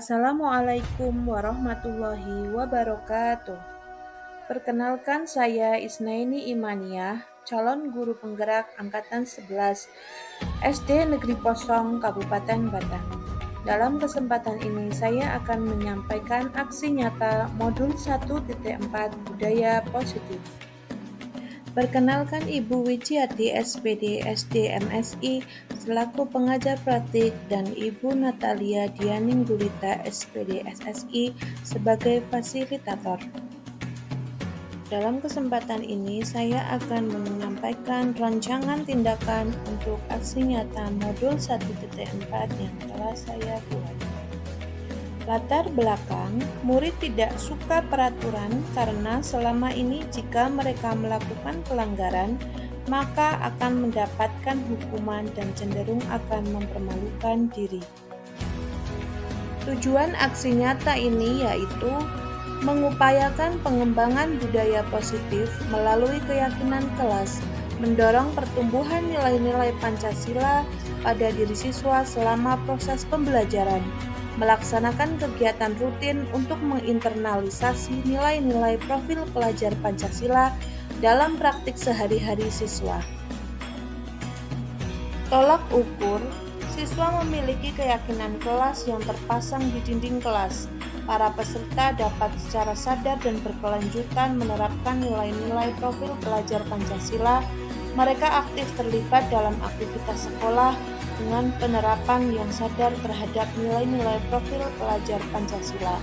Assalamualaikum warahmatullahi wabarakatuh. Perkenalkan, saya Isnaini Imaniah, calon guru penggerak angkatan 11 SD Negeri Posong Kabupaten Batang. Dalam kesempatan ini saya akan menyampaikan aksi nyata modul 1.4 Budaya Positif. Perkenalkan, Ibu Wijiati SPD SD MSI selaku pengajar praktik dan Ibu Natalia Dianing Gulita SPD SSI sebagai fasilitator. Dalam kesempatan ini saya akan menyampaikan rancangan tindakan untuk aksi nyata modul 1.4 yang telah saya buat. Latar belakang, murid tidak suka peraturan karena selama ini jika mereka melakukan pelanggaran, maka akan mendapatkan hukuman dan cenderung akan mempermalukan diri. Tujuan aksi nyata ini yaitu mengupayakan pengembangan budaya positif melalui keyakinan kelas, mendorong pertumbuhan nilai-nilai Pancasila pada diri siswa selama proses pembelajaran, melaksanakan kegiatan rutin untuk menginternalisasi nilai-nilai profil pelajar Pancasila dalam praktik sehari-hari siswa. Tolak ukur, siswa memiliki keyakinan kelas yang terpasang di dinding kelas. Para peserta dapat secara sadar dan berkelanjutan menerapkan nilai-nilai profil pelajar Pancasila. Mereka aktif terlibat dalam aktivitas sekolah dengan penerapan yang sadar terhadap nilai-nilai profil pelajar Pancasila,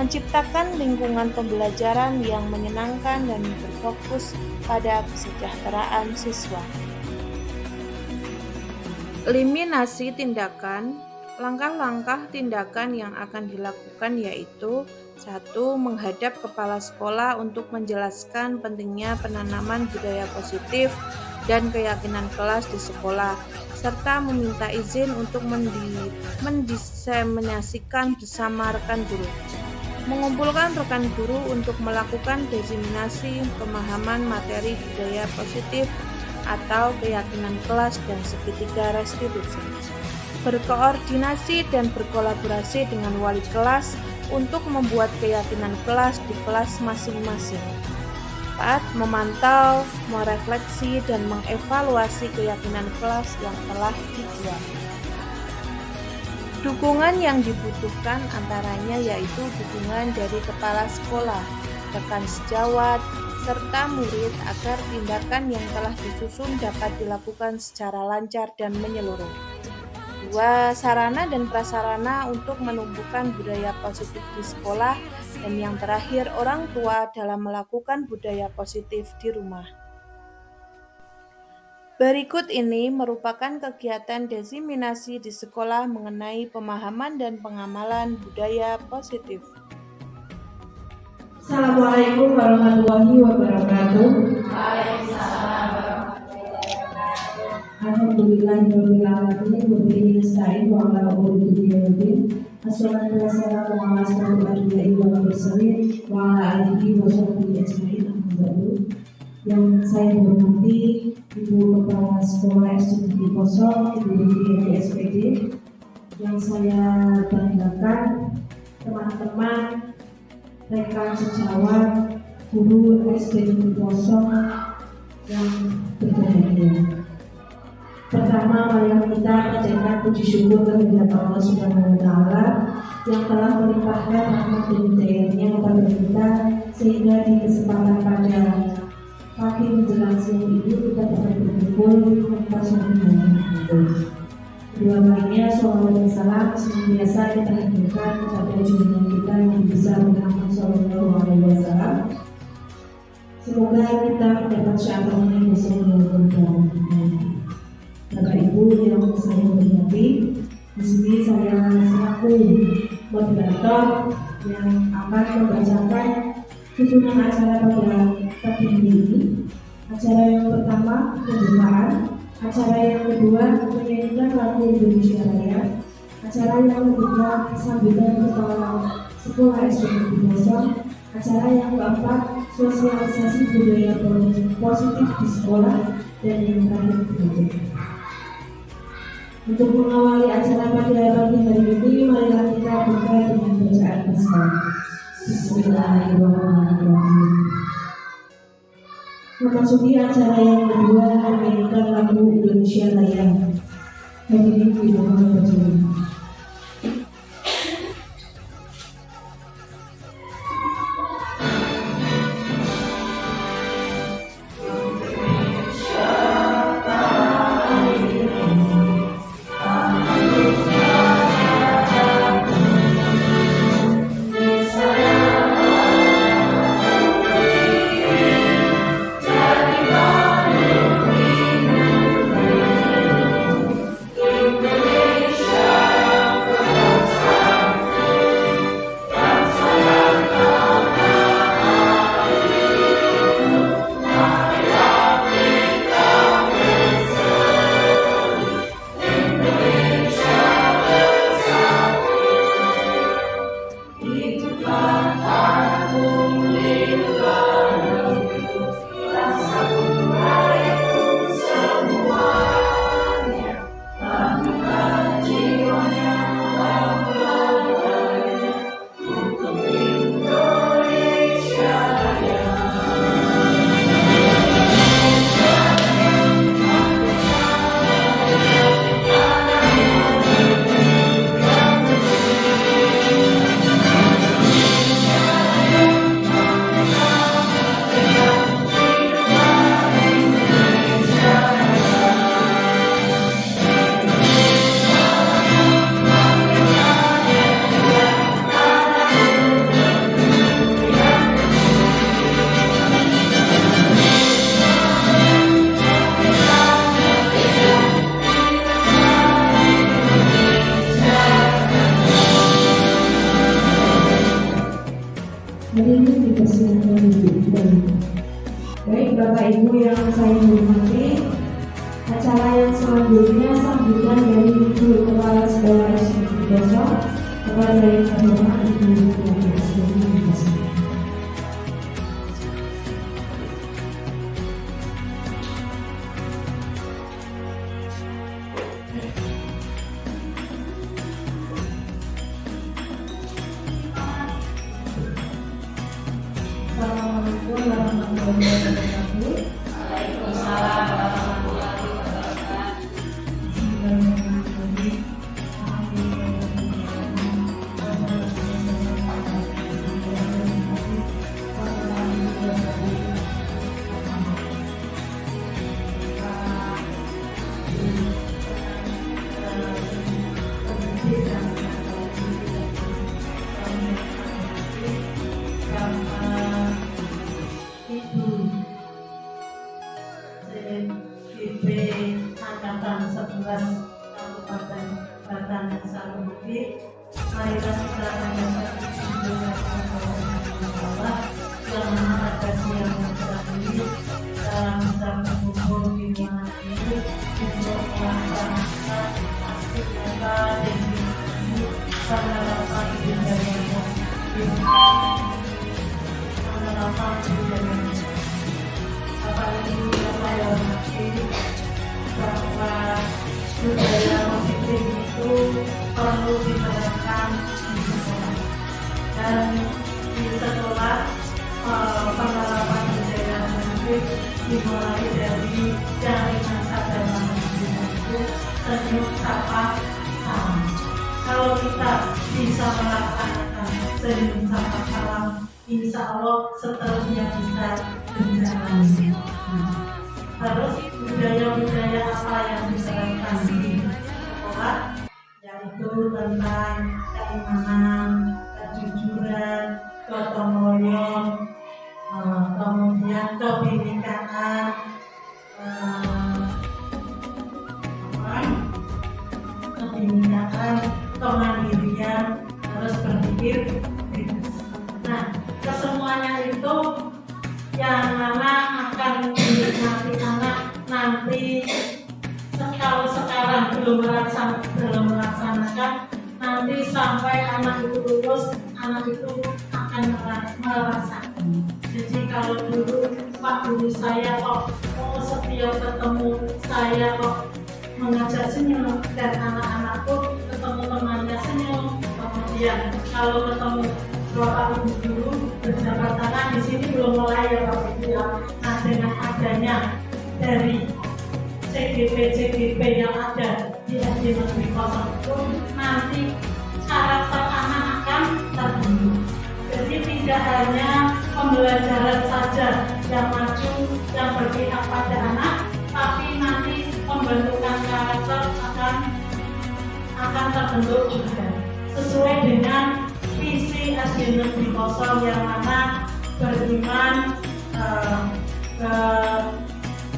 menciptakan lingkungan pembelajaran yang menyenangkan dan berfokus pada kesejahteraan siswa. Eliminasi tindakan. Langkah-langkah tindakan yang akan dilakukan yaitu 1. Menghadap kepala sekolah untuk menjelaskan pentingnya penanaman budaya positif dan keyakinan kelas di sekolah, serta meminta izin untuk mendiseminasikan bersama rekan guru. Mengumpulkan rekan guru untuk melakukan diseminasi pemahaman materi budaya positif atau keyakinan kelas dan segitiga restitusi. Berkoordinasi dan berkolaborasi dengan wali kelas untuk membuat keyakinan kelas di kelas masing-masing. 4. Memantau, merefleksi, dan mengevaluasi keyakinan kelas yang telah dibuat. Dukungan yang dibutuhkan antaranya yaitu dukungan dari kepala sekolah, rekan sejawat, serta murid agar tindakan yang telah disusun dapat dilakukan secara lancar dan menyeluruh. 2. Sarana dan prasarana untuk menumbuhkan budaya positif di sekolah. Dan yang terakhir, orang tua dalam melakukan budaya positif di rumah. Berikut ini merupakan kegiatan diseminasi di sekolah mengenai pemahaman dan pengamalan budaya positif. Assalamualaikum warahmatullahi wabarakatuh. Waalaikumsalam. Alhamdulillahirobbilalamin wabihi nasta'in wa ala umuri dunya waddin. Wassalatu wassalamu ala asyrofil anbiya'i wal mursalin wa ala alihi wa sahbihi ajmain. Yang saya hormati Ibu Kepala Sekolah SD Negeri Posong, Ibu Wijiati SPD. Yang saya banggakan teman-teman rekan sejawat guru SD Negeri Posong yang berbahagia. Pertama, mari kita panjatkan puji syukur kehadirat Allah Subhanahu wa Ta'ala yang telah melimpahkan rahmat dan hidayahnya kepada kita sehingga di kesempatan pada pagi menjelang siang ini kita dapat berkumpul tanpa suatu hal. Kedua kalinya, sholawat dan salam senantiasa kita hadirkan kepada junjungan kita yang besar Muhammad Sallallahu Alaihi Wasallam. Semoga kita mendapat syafaat yang bisa dilakukan. Bapak Ibu yang saya hormati, di sini saya selaku moderator yang akan membacakan susunan acara pada pagi hari ini. Acara yang pertama pembukaan, acara yang kedua penyanyian lagu Indonesia Raya, acara yang ketiga sambutan kepala sekolah SD Negeri Posong, acara yang keempat sosialisasi budaya positif di sekolah, dan yang terakhir berikut. Untuk mengawali acara pada pagi hari ini, marilah kita berdoa memasuki acara yang kedua memainkan lagu Indonesia Raya. Hadirin dimohon berdiri. Hadirin dipersilakan duduk kembali. Baik Bapak Ibu yang saya hormati, acara yang selanjutnya sambutan dari Ibu Kepala Sekolah SD Besok kepada yang terhormat Ibu Kepala Sekolah Besok. Assalamualaikum warahmatullahi wabarakatuh. Waalaikumsalam warahmatullahi wabarakatuh. CPP Angkatan 11 Kabupaten Batang Satu Bukit. Marilah kita menyaksikan Allah yang Maha Kasih yang Mengasihi dalam satu kumpul di mana ini untuk melaksanakan aksi nyata dan diikuti penerapan budaya apalagi yang saya hormati bahwa budaya musik itu perlu diterapkan di sekolah dan di sekolah penerapan budaya musik dimulai dari jaringan sadar manusia itu senyum sapa salam. Kalau kita bisa melaksanakan senyum sapa salam, insya Allah seterusnya bisa berjalan. Terus budaya-budaya apa yang diterapkan di sekolah, yaitu tentang keimanan, kejujuran, gotong royong, kemudian kebinekaan, kemandirian, terus berpikir kritis. Nah, kesemuanya itu yang mana akan dinikmati anak nanti. Kalau sekarang belum melaksanakan, nanti sampai anak itu lulus, anak itu akan merasakan. Jadi kalau dulu Pak Guru saya kok setiap ketemu saya kok mengajak senyum, dan anak-anakku ketemu temannya senyum. Kemudian kalau ketemu Bapak Ibu guru berjabat tangan, di sini belum mulai ya Bapak Ibu ya. Nah dengan adanya dari CGP yang ada di SD Negeri 0 itu nanti karakter anak akan terbentuk. Jadi tidak hanya pembelajaran saja yang maju, yang berpihak pada anak, tapi nanti pembentukan karakter akan terbentuk juga sesuai dengan visi SD Negeri 0 yang mana beriman,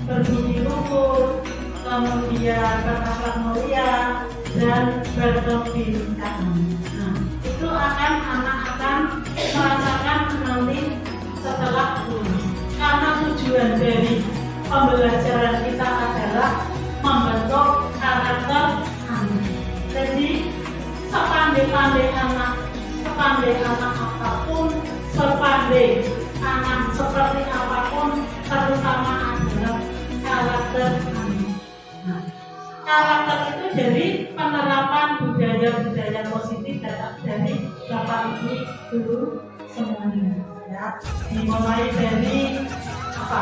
berbudi luhur, kemudian berakhlak mulia dan berkebinekaan. Nah, itu anak akan merasakan nanti setelah lulus. Karena tujuan dari pembelajaran kita adalah membentuk karakter anak. Jadi sepandai anak apapun, sepandai anak seperti apapun, terutama adalah karakter anak. Nah, karakter itu dari penerapan budaya-budaya positif dari Bapak Ibu guru semuanya. Ya, dimulai dari apa?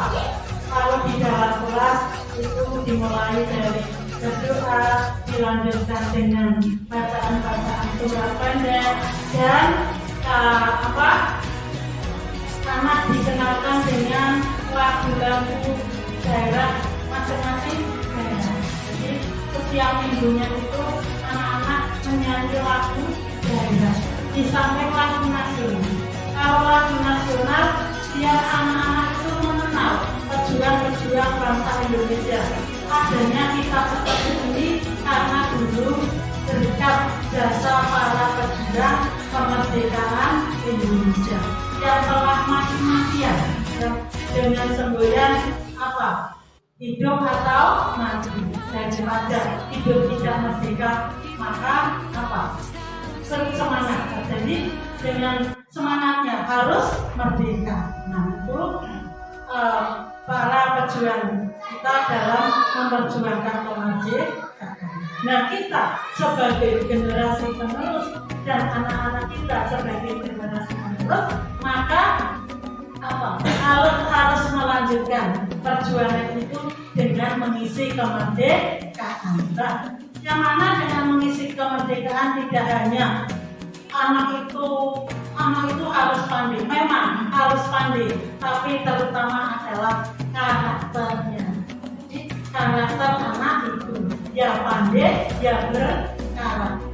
Kalau di dalam kelas itu dimulai dari berdoa, dilanjutkan dengan bacaan-bacaan surat pendek dan anak dikenalkan dengan lagu-lagu daerah masing-masing daerah. Jadi setiap minggunya itu anak-anak menyanyi lagu daerah di samping lagu nasional. Kalau lagu nasional biar anak-anak itu mengenal pejuang-pejuang bangsa Indonesia. Adanya kita seperti ini karena dulu berkat jasa para pejuang kemerdekaan Indonesia yang telah mati-matian dengan semboyan apa? Hidup atau mati. Daripada hidup tidak merdeka, maka apa? Semangat. Jadi dengan semangatnya harus merdeka. Nah itu para pejuang kita dalam memperjuangkan kemerdekaan. Nah kita sebagai generasi penerus dan anak-anak kita sebagai generasi penerus, maka harus melanjutkan perjuangan itu dengan mengisi kemerdekaan. Nah, yang mana dengan mengisi kemerdekaan tidak hanya anak itu harus pandai, memang harus pandai, tapi terutama adalah karakternya. Jadi karakter anak itu ya pandai, ya berkarakter.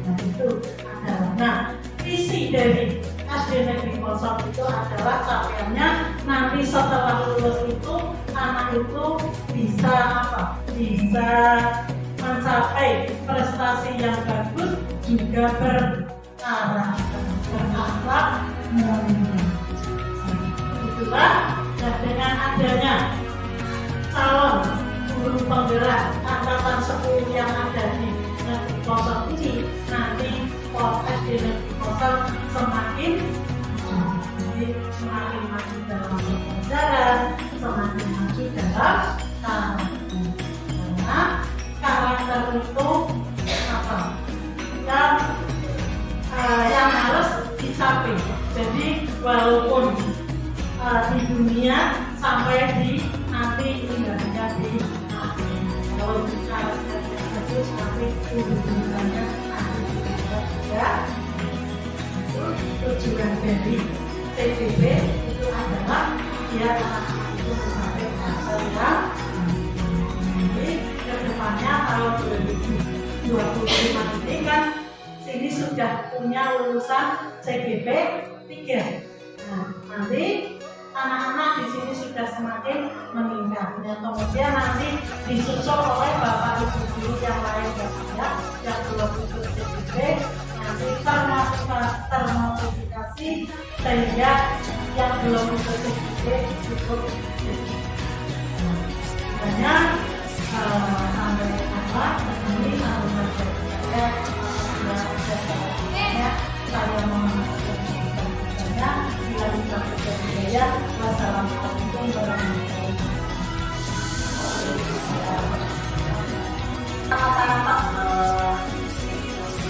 Nah itu adalah. Nah visi dari SD Negeri 0 itu adalah capaiannya nanti setelah lulus itu anak itu bisa bisa mencapai prestasi yang bagus, juga berakhlak mulia. Itulah dengan adanya calon guru penggerak angkatan 10 yang ada di Negeri 0 ini, nanti SD Negeri 0 semakin maju dalam pembelajaran, semakin maju dalam karena karakter itu yang harus dicapai. Jadi walaupun di dunia sampai di nanti indahnya di kalau karakter bagus sampai di dunianya juga tujuan dari CGP itu adalah biar anak-anak itu sampai hasil yang jadi kedepannya tahun 2025 ini kan sini sudah punya lulusan CGP 3. Nah, nanti anak-anak di sini sudah semakin meningkat. Dan kemudian nanti disusul oleh bapak ibu guru yang lain yang belum ikut CGP, nanti termotivasi sehingga yang belum ikut CGP ikut CGP. Banyak sampai ini sampai saya mengucapkan saya wassalamualaikum warahmatullahi wabarakatuh.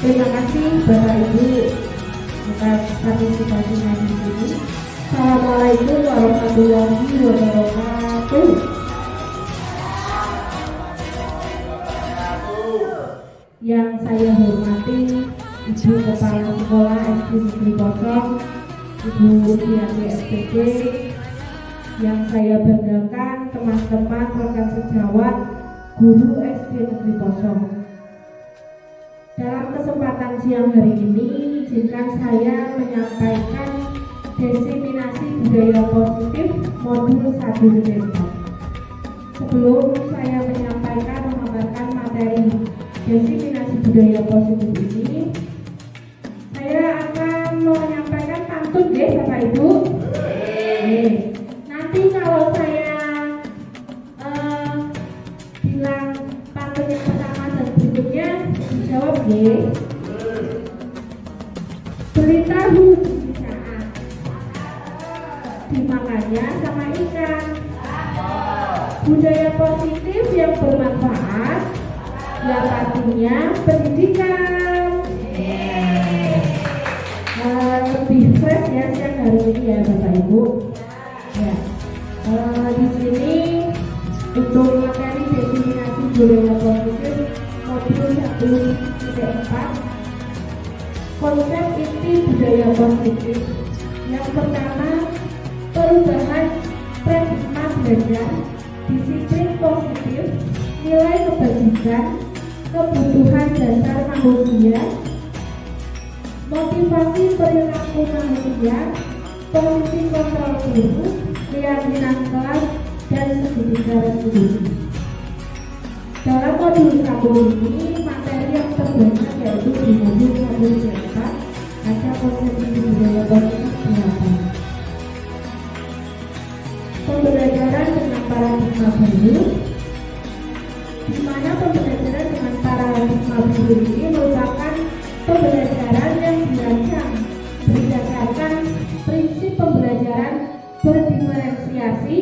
Terima kasih Bapak Ibu atas partisipasinya di sini. Assalamualaikum warahmatullahi wabarakatuh. Yang saya hormati Ibu Kepala Sekolah SD Negeri Kosong, Ibu Diani SPD, yang saya banggakan teman-teman rekan sejawat guru SD Negeri Kosong. Dalam kesempatan siang hari ini, izinkan saya menyampaikan diseminasi budaya positif modul 1 DP4. Sebelum saya menyampaikan memaparkan materi diseminasi budaya positif ini, saya akan menyampaikan pantun deh Bapak Ibu. Nanti kalau saya bilang pantun yang pertama dan berikutnya dijawab deh. Beritahu di saat dimakannya sama ikan. Budaya positif yang bermanfaat ya pastinya pendidikan. Lebih fresh ya siang hari ini ya Bapak Ibu. Ya, di sini untuk materi diseminasi budaya positif modul 1.4 konsep inti budaya positif. Yang pertama, perubahan paradigma belajar, disiplin positif, nilai kebajikan, kebutuhan dasar manusia, motivasi perilaku manusia, posisi kontrol guru, keyakinan kelas, dan segitiga restitusi. Dalam modul 1 ini, materi yang terbanyak yaitu di modul 1.4 ada konsep budaya positif 8. Pembelajaran dengan paradigma baru, di mana pembelajaran dengan paradigma baru ini merupakan pembelajaran yang dirancang berdasarkan prinsip pembelajaran berdiferensiasi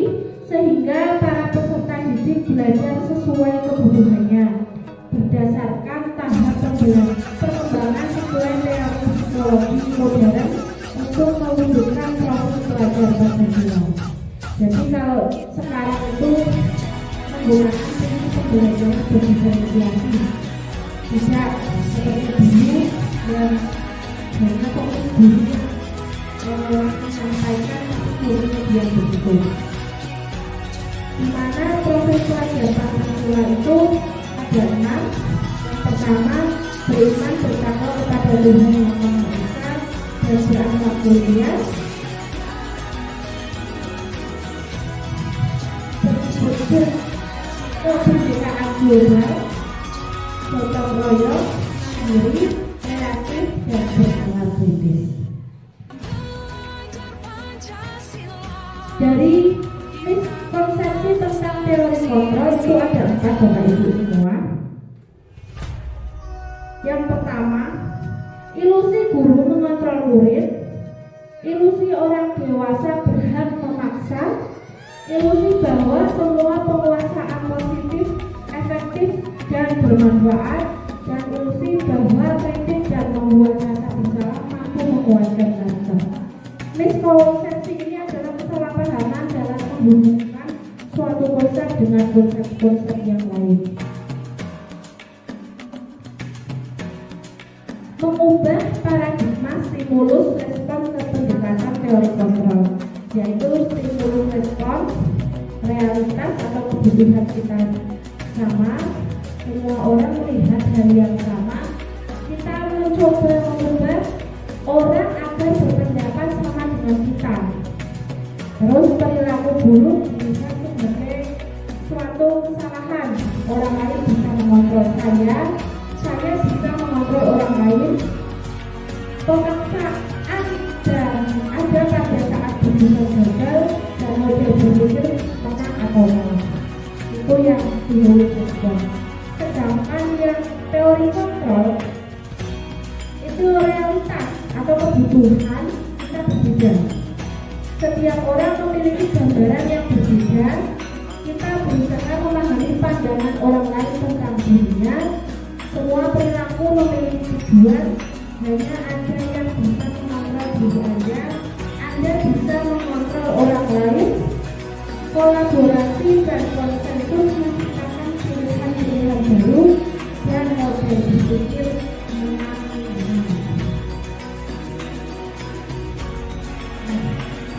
sehingga para peserta didik belajar sesuai kebutuhannya berdasarkan tahap perkembangan sesuai teori psikologi modern untuk mewujudkan proses belajar Pancasila. Jadi kalau sekarang itu menggunakan prinsip pembelajaran berdiferensiasi, tidak seperti dulu yang hanya fokus guru menyampaikan gurunya yang begitu. Di mana proses belajar Pancasila itu ada 6. Yang pertama, beriman bertakwa kepada Tuhan Yang Maha Esa dan berakhlak mulia, berpikir kebinekaan global, gotong royong, mandiri, kreatif, dan bernalar kritis. Dari konsepsi tentang teori kontrol itu ada 4 Bapak Ibu semua. Yang pertama, ilusi guru mengontrol murid, ilusi orang dewasa berhak memaksa, ilusi bahwa semua penguasaan positif, efektif, dan bermanfaat, dan ilusi bahwa kritik dan membuat rasa bersalah mampu menguatkan bangsa. Miskonsepsi ini adalah kesalahpahaman dalam menghubungkan suatu konsep dengan konsep-konsep yang lain. Mengubah paradigma stimulus respons ke pendekatan teori kontrol, yaitu stimulus respons realitas atau kebutuhan kita sama, semua orang melihat hal yang sama. Kita mencoba mengubah orang agar berpendapat sama dengan kita. Terus perilaku buruk bisa sebagai suatu kesalahan. Orang lain bisa mengontrol saya bisa mengontrol orang lain. Pemaksaan dan ada pada saat berpikir gagal dan model berpikir menang atau kalah. Itu yang stimulus respon. Sedangkan yang teori kontrol itu realitas atau kebutuhan kita berbeda. Setiap orang memiliki gambaran yang berbeda. Kita berusaha memahami pandangan orang lain tentang dirinya. Semua perilaku memiliki tujuan. Hanya ada yang bisa mengontrol diri Anda Anda bisa mengontrol orang lain. Kolaborasi dan konsensus menciptakan pilihan-pilihan baru dan model berpikir menang-menang.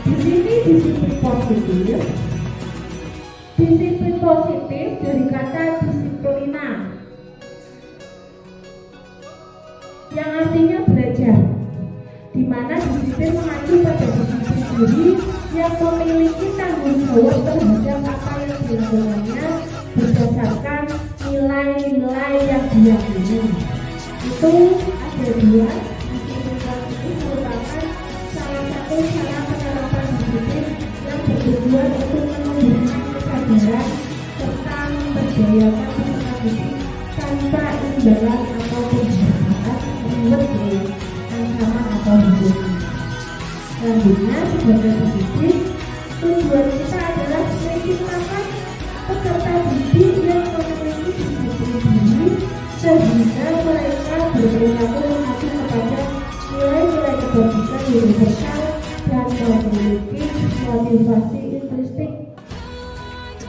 Di sini disiplin positif. Disiplin positif dari kata disiplina, yang artinya belajar, di mana disiplin mengacu pada disiplin diri yang memiliki tanggung jawab terhadap apa yang dilakukannya berdasarkan nilai-nilai yang diyakini. Itu ada dua. Disiplin positif merupakan salah satu cara penerapan disiplin yang bertujuan untuk menumbuhkan kesadaran serta memberdayakan peserta didik tanpa imbalan atau penjahat ribet dengan ancaman atau hukuman. Selanjutnya, sebagai disiplin, tujuan kita adalah menciptakan peserta didik yang memiliki disiplin diri sehingga mereka berperilaku mengacu kepada nilai-nilai kebajikan universal dan memiliki motivasi intrinsik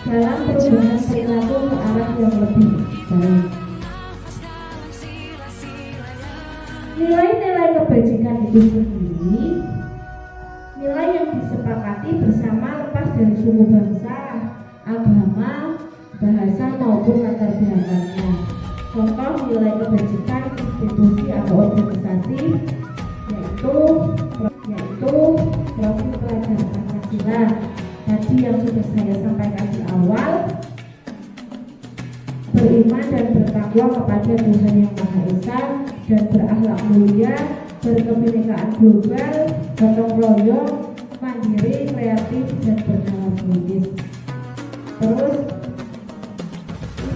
dalam perubahan perilaku ke arah yang lebih baik. Nilai-nilai kebajikan itu sendiri nilai yang disepakati bersama lepas dari suku bangsa, agama, bahasa maupun latar belakangnya. Contoh nilai kebajikan institusi atau organisasi yaitu profil pelajar Pancasila tadi yang sudah saya sampaikan di awal, beriman dan bertakwa kepada Tuhan Yang Maha Esa dan berakhlak mulia, berkebinekaan global, gotong royong, mandiri, kreatif, dan bernalar politis. Terus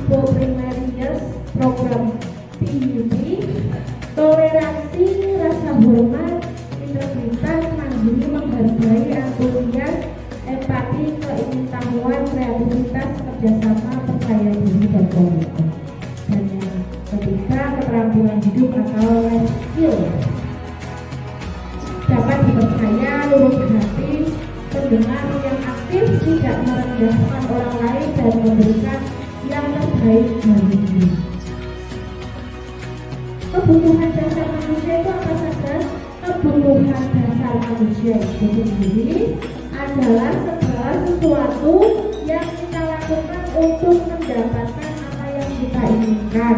Primarius program PUP, toleransi, rasa hormat, integritas, mandiri, menghargai, antusias, empati, keingintahuan, kreativitas, kerjasama, percaya diri, dan komitmen. Dan yang ketiga, keterampilan hidup atau life skill, dapat dipercaya, lurus hati, pendengar yang aktif, tidak merendahkan orang lain, dan memberikan yang terbaik dari diri. Kebutuhan dasar manusia itu apa saja? Kebutuhan dasar manusia itu sendiri adalah segala sesuatu yang kita lakukan untuk mendapatkan apa yang kita inginkan.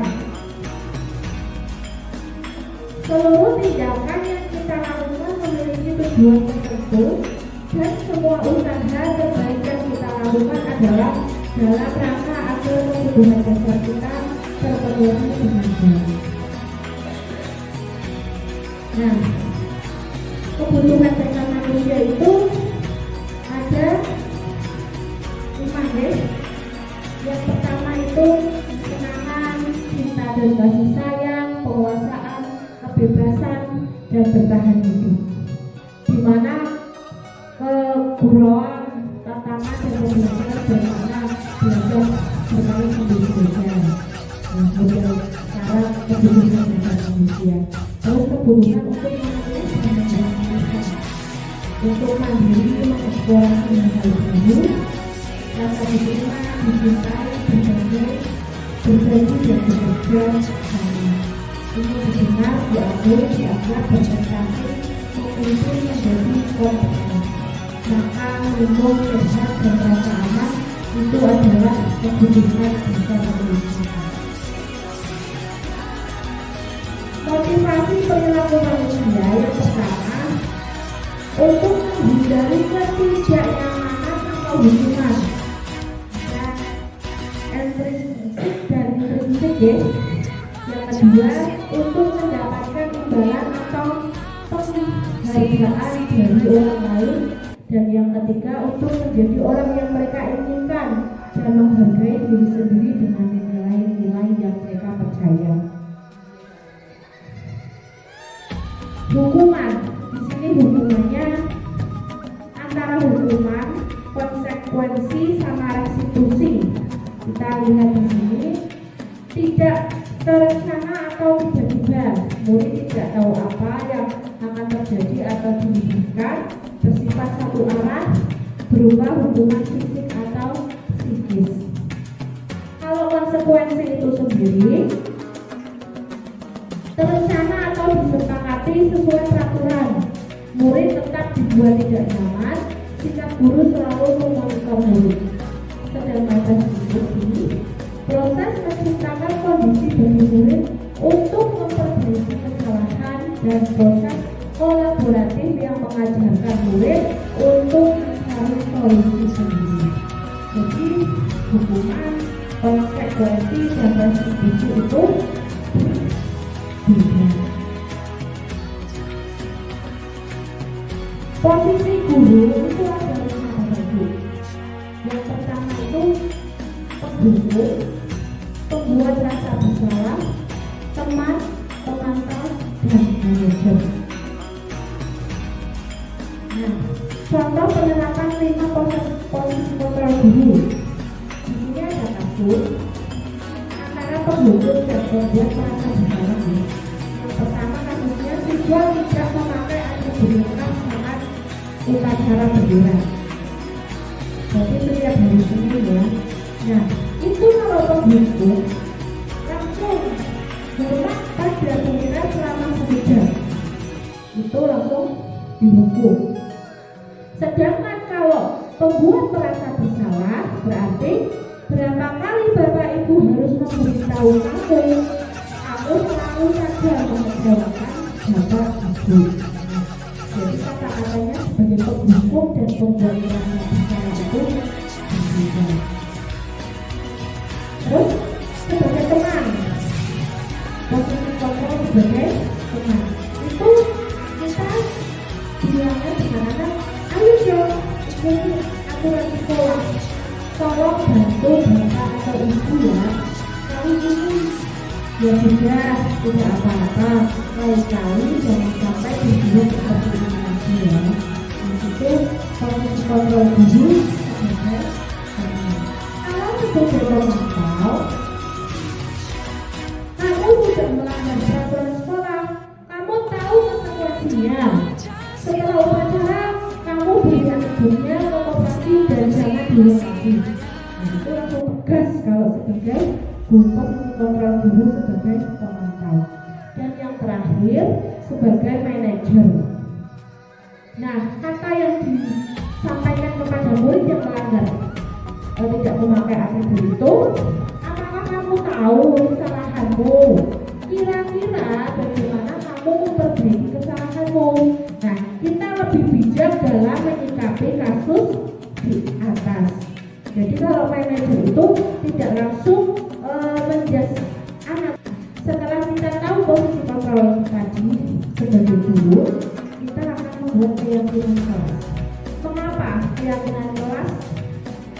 Seluruh tindakan yang kita lakukan memiliki tujuan tertentu, dan semua usaha terbaik yang kita lakukan adalah dalam rangka agar kebutuhan dasar kita terpenuhi dengan baik. Nah, kebutuhan dasar manusia itu ada 5 ya. Yang pertama itu kesenangan, cinta dan kasih sayang, penguasaan, kebebasan, dan bertahan hidup. Di mana kegurauan, tantangan, dan pembelajaran bermakna belajar bermain sendiri-sendiri. Kemudian cara kebutuhan dasar manusia. Terus kebutuhan untuk menulis dan menjelaskan, untuk mandiri, mengeksplorasi hal baru, rasa diterima, dicintai, berbagi dan bekerja sama. Ini didengar, diatur, dianggap, berprestasi, memimpin menjadi kompeten. Maka lindung, sehat, dan rasa aman itu adalah kebutuhan dasar manusia. Motivasi perilaku manusia yang pertama untuk menghindari ketidaknyamanan atau hukuman, dan intrinsik dan intrinsik ya. Yang kedua untuk mendapatkan imbalan atau penghargaan dari orang lain, dan yang ketiga untuk menjadi orang yang mereka inginkan dan menghargai diri sendiri dengan nilai-nilai yang mereka percaya. Hukuman, di sini hubungannya antara hukuman, konsekuensi, sama restitusi. Kita lihat di sini, tidak terencana atau tiba-tiba, murid tidak tahu apa yang akan terjadi atau diberikan. arah berupa hubungan fisik atau psikis. Kalau konsekuensi itu sendiri terencana atau disepakati sesuai peraturan, murid tetap dibuat tidak nyaman jika guru selalu memonitor murid. Sedang pada diskusi, proses menciptakan kondisi bagi murid untuk memperbaiki kesalahan dan proses kolaboratif yang mengajarkan murid untuk mencari solusi sendiri. Jadi hukuman, konsekuensi, dan restitusi itu beda. Posisi guru itu ada 5 bagian. Yang pertama itu penghukum, pembuat rasa bersalah, teman, pemantau, dan manajer. Nah, contoh penerapan 5 posisi kontrol guru. Di sini ada kasus antara penghukum dan pembuat rasa bersalah. Yang pertama kasusnya siswa tidak memakai atribut lengkap saat upacara bendera. Jadi setiap hari Senin ya. Nah, itu kalau penghukum langsung hormat pada bendera selama 1 jam. Itu langsung dihukum. Sedangkan kalau pembuat merasa bersalah, berarti berapa kali Bapak Ibu harus memberitahu kamu selalu saja mengecewakan Bapak Ibu. Jadi kata-katanya sebagai penghukum dan pembuat merasa bersalah itu berbeda. Terus sebagai teman, posisi kontrol sebagai teman itu kita bilangnya dengan anak, ayo dong ikuti aturan sekolah, tolong bantu bapak atau ibu ya, kali ini ya sudah tidak apa-apa, kali-kali jangan sampai dibuat seperti ini lagi ya. Itu posisi kontrol guru sebagai teman. Kalau sebagai pemantau, kamu tidak melanggar peraturan sekolah, kamu tahu konsekuensinya. Setelah upacara, kamu berikan ibunya lokasi dan jangan dilokasi. Nah, itu langsung tegas kalau sebagai hukum kontrol guru sebagai pemantau. Dan yang terakhir sebagai manajer. Nah, kata yang disampaikan kepada murid yang melanggar tidak memakai atribut itu, apakah kamu tahu kesalahanmu? Kira-kira bagaimana kamu memperbaiki kesalahanmu? Nah, kita lebih bijak dalam menyikapi kasus di atas. Jadi kalau manajer itu tidak langsung menjudge anak. Setelah kita tahu posisi kontrol tadi sebagai guru, kita akan membuat keyakinan kelas. Mengapa keyakinan kelas?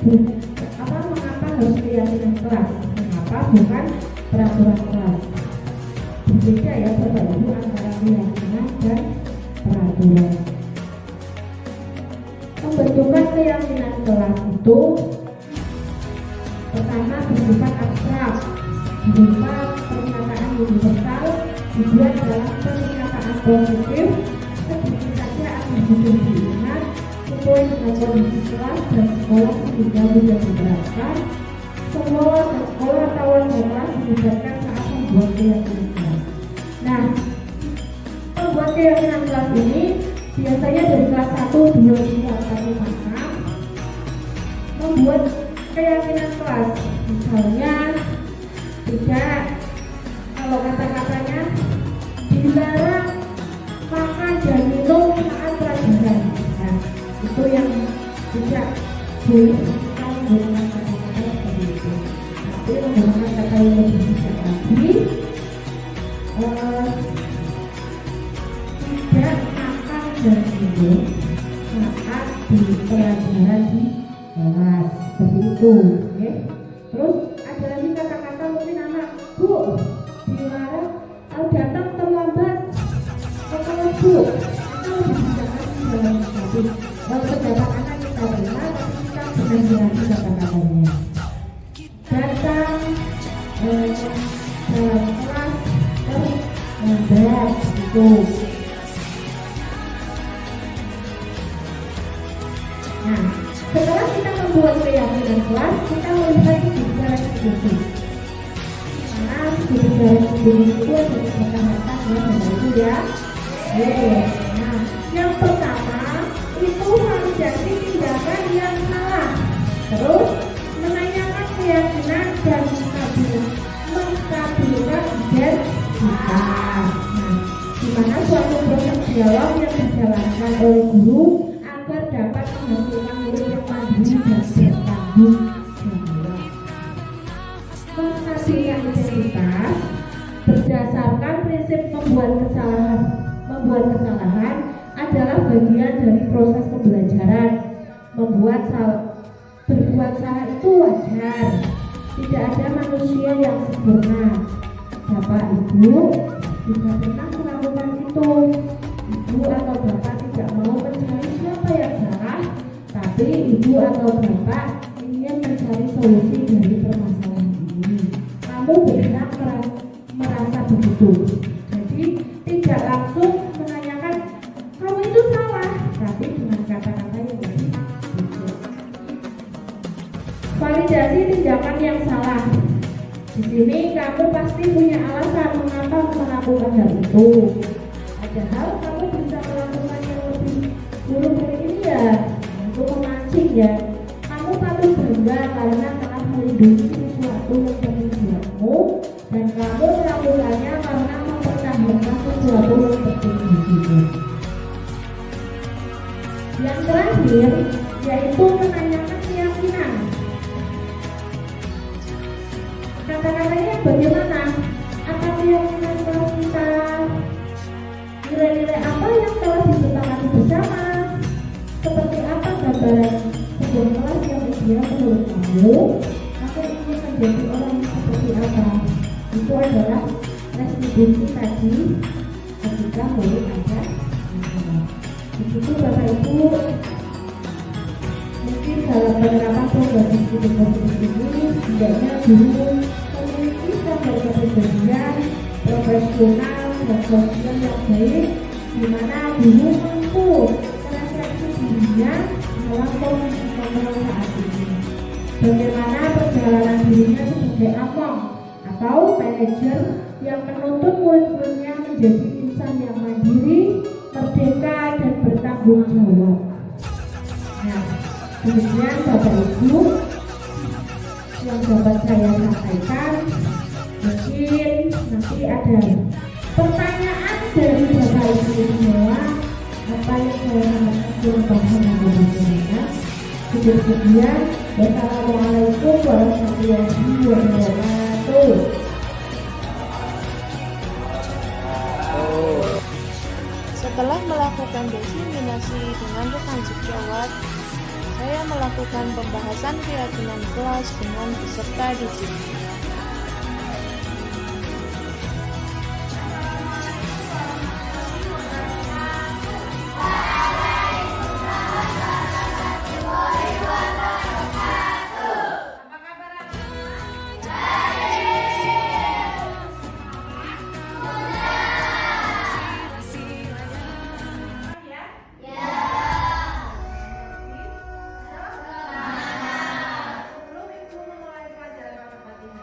Mengapa harus keyakinan kelas? Mengapa bukan peraturan kelas? Berbeda ya Bapak Ibu antara keyakinan dan peraturan. Pembentukan keyakinan kelas itu pertama bersifat abstrak, berupa pernyataan universal dibuat dalam pernyataan positif, sedikit saja akan butuh diingat sesuai dengan kondisi kelas dan sekolah sehingga mudah diterapkan. Sekolah dan sekolah tawan kelas dilibatkan saat membuat keyakinan kelas. Nah, membuat keyakinan kelas ini biasanya dari kelas 1, 2, 3, 4, 5 membuat keyakinan kelas. Misalnya tidak, kalau kata-katanya dilarang makan dan minum saat pelajaran. Nah, itu yang tidak boleh kita menggunakan kata-kata seperti itu. Tapi menggunakan kata yang lebih bijak lagi, tidak makan dan minum saat di pelajaran di kelas, seperti itu. Oke. Terus ada lagi kata-kata mungkin anak, Bu, dilarang datang terlambat ke kelas Bu. Itu lebih bijak lagi dalam menyikapi pendapat anak kita benar, tapi kita benar lagi kata-katanya. Datang dalam kelas terlambat itu. kelas kita melihat studi garis induktif. Karena studi garis induktif itu ada kata-kata ya, itu ya. Nah, yang pertama itu validasi tindakan yang salah. Terus menanyakan keyakinan dan menstabilkan identitas. Nah, di mana suatu proses dialog yang dijalankan oleh guru agar dapat menghasilkan murid yang mandiri dan bertanggung jawab. Menstabilkan identitas berdasarkan prinsip membuat kesalahan adalah bagian dari proses pembelajaran. Berbuat salah itu wajar. Tidak ada manusia yang sempurna. Bapak Ibu juga pernah melakukan itu. Ibu atau bapak tidak mau mencari siapa yang salah, tapi ibu atau bapak ingin mencari solusi dari permasalahan ini. Kamu berhak merasa begitu. Jadi tidak langsung menanyakan kamu itu salah, tapi dengan kata-kata yang lebih bijak. Validasi tindakan yang salah. Di sini kamu pasti punya alasan mengapa melakukan hal itu. Padahal kamu bisa melakukan yang lebih buruk dari ini ya, untuk memancing ya. Kamu patut bangga karena telah melindungi sesuatu yang membuatmu, dan kamu melakukannya karena mempertahankan sesuatu yang penting bagimu. Yang terakhir yaitu menanyakan keyakinan. Kata-katanya bagaimana? Apa keyakinan kelas kita? Nilai-nilai apa yang telah disepakati bersama? Seperti apa gambaran sebuah kelas yang ideal menurut kamu? Aku ingin menjadi orang yang seperti apa? Itu adalah restitusi tadi ketika murid ada. Begitu Bapak Ibu, mungkin dalam penerapan program studi positif ini setidaknya guru memiliki standar kepribadian profesional dan sosial yang baik, di mana guru mampu merefleksi dirinya dalam kondisi normal saat ini. Bagaimana perjalanan dirinya sebagai among atau manajer yang menuntut murid-muridnya menjadi insan yang mandiri, merdeka, dan bertanggung jawab. Nah, demikian Bapak Ibu yang dapat saya sampaikan. Mungkin nanti ada pertanyaan dari Bapak Ibu semua. Apa yang saya sampaikan kurang paham atau bagaimana? Sekian, wassalamualaikum warahmatullahi wabarakatuh. Setelah melakukan diseminasi dengan rekan sejawat, saya melakukan pembahasan keyakinan kelas dengan peserta didik. Sebelum Ibu memulai pelajaran matematika,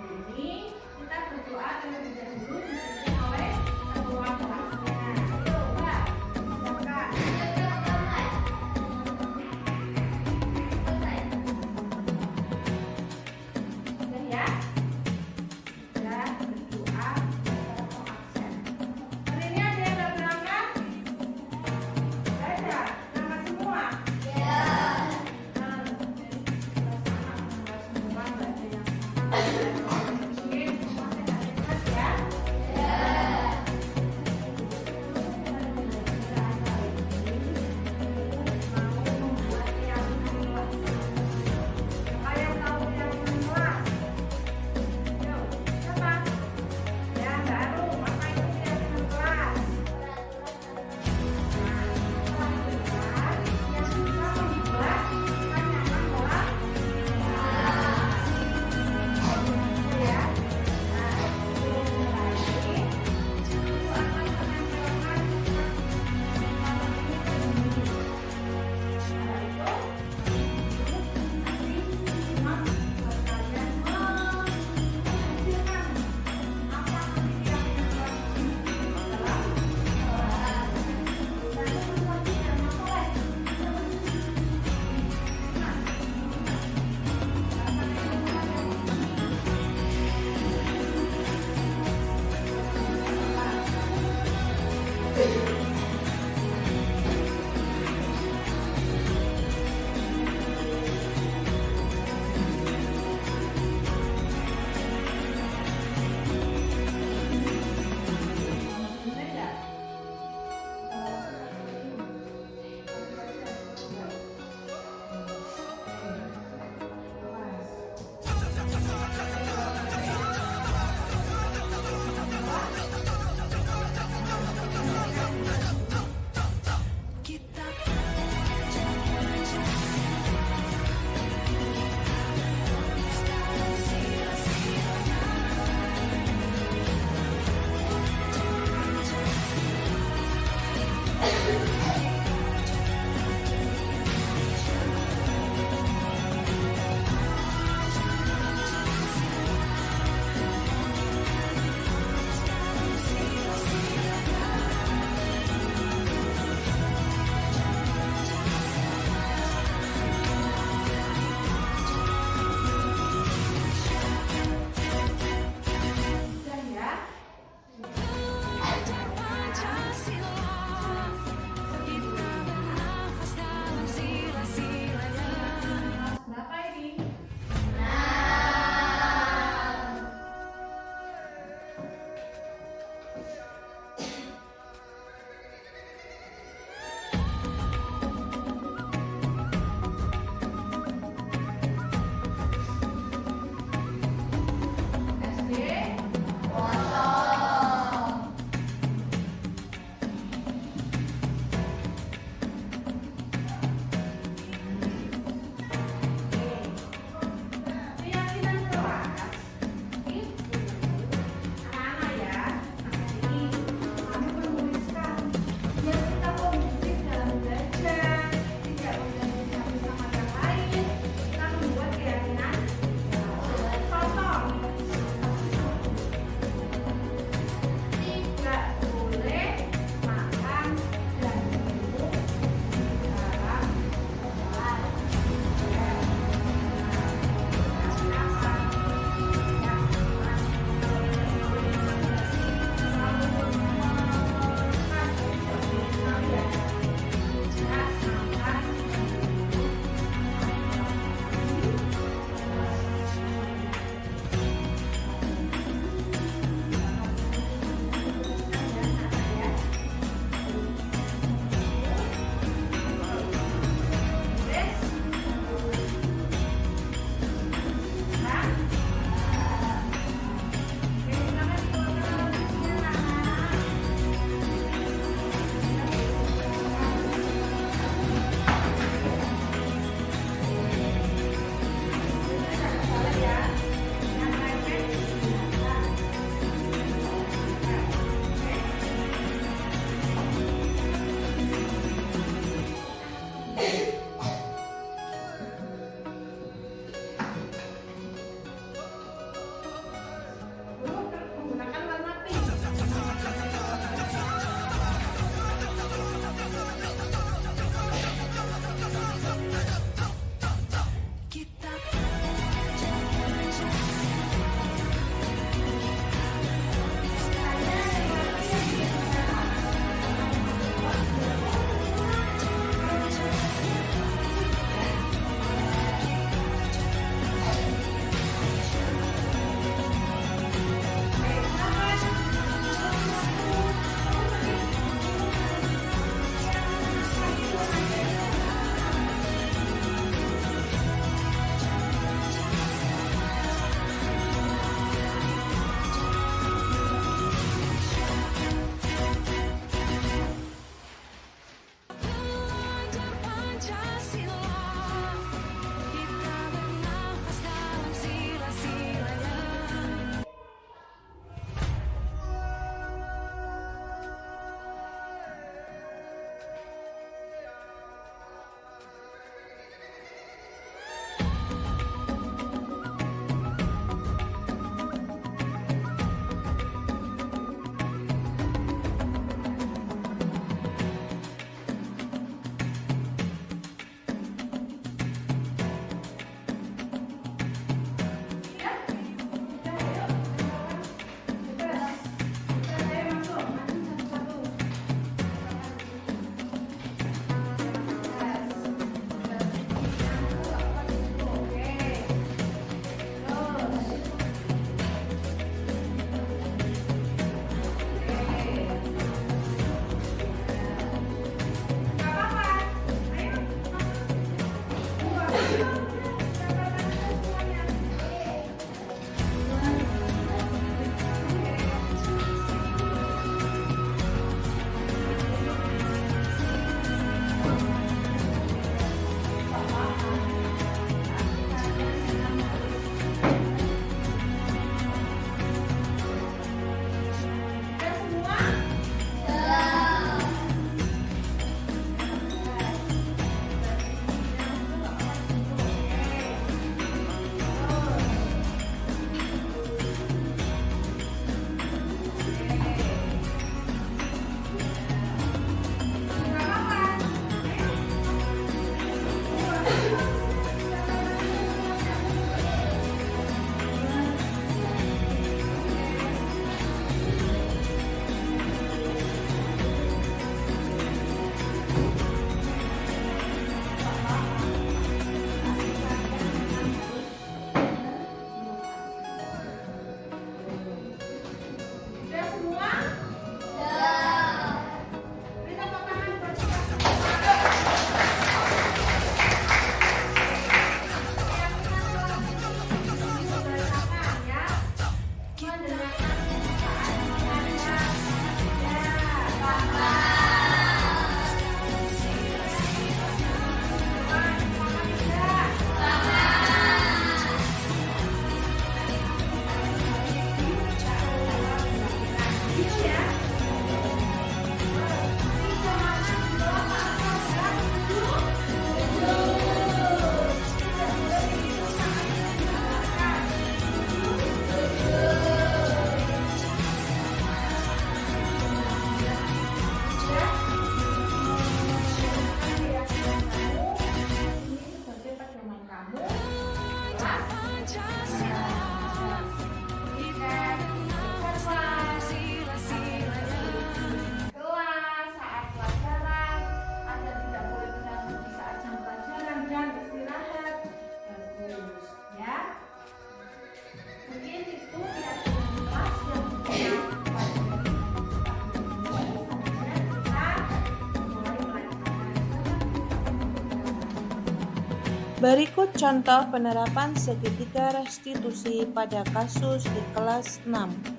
Berikut contoh penerapan segitiga restitusi pada kasus di kelas 6.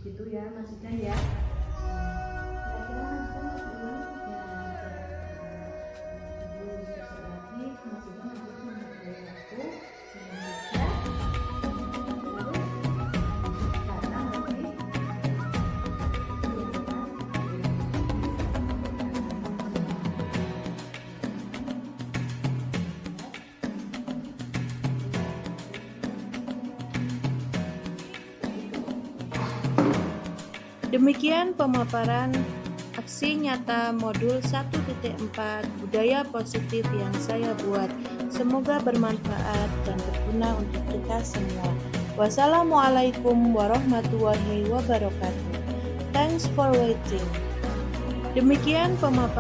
Gitu ya maksudnya ya. Demikian pemaparan aksi nyata modul 1.4 budaya positif yang saya buat. Semoga bermanfaat dan berguna untuk kita semua. Wassalamualaikum warahmatullahi wabarakatuh. Thanks for watching. Demikian pemaparan